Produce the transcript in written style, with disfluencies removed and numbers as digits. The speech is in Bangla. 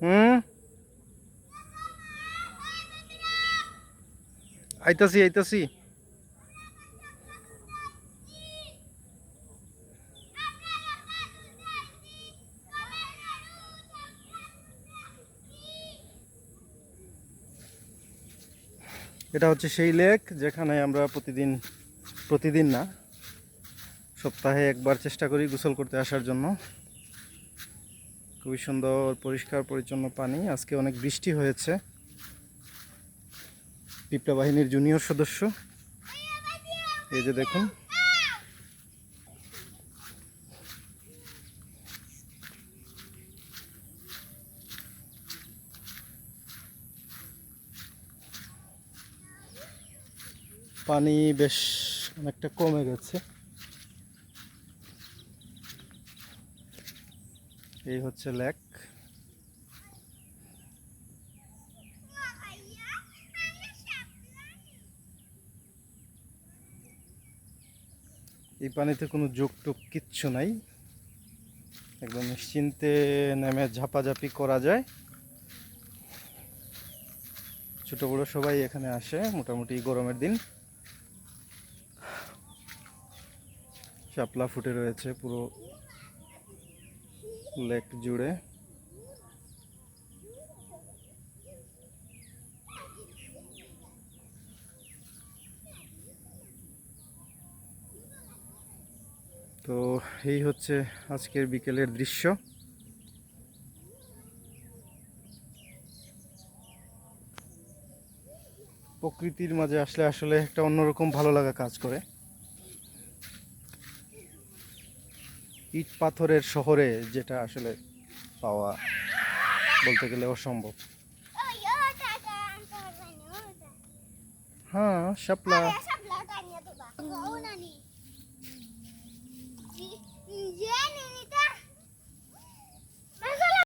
হুম, আইতাছি আইতাছি। এটা হচ্ছে সেই লেক যেখানে আমরা প্রতিদিন, প্রতিদিন না, সপ্তাহে একবার চেষ্টা করি গোসল করতে আসার জন্য। খুবই সুন্দর পরিষ্কার পরিচ্ছন্ন পানি। আজকে অনেক বৃষ্টি হয়েছে। পিঁপড়া বাহিনীর জুনিয়র সদস্য এই যে দেখুন। পানি বেশ অনেকটা কমে গেছে। এই হচ্ছে লেক। এই পানিতে কোনো যোগ টোগ কিচ্ছু নাই, একদম নিশ্চিন্তে নেমে ঝাপাঝাপি করা যায়। ছোট বড় সবাই এখানে আসে মোটামুটি গরমের দিন। শাপলা ফুটে রয়েছে পুরো লেক জুড়ে। তো এই হচ্ছে আজকের বিকেলের দৃশ্য। প্রকৃতির মাঝে আসলে আসলে একটা অন্যরকম ভালো লাগা কাজ করে। ইট পাথরের শহরে যেটা আসলে পাওয়া বলতে গেলে অসম্ভব। হ্যাঁ, শাপলা।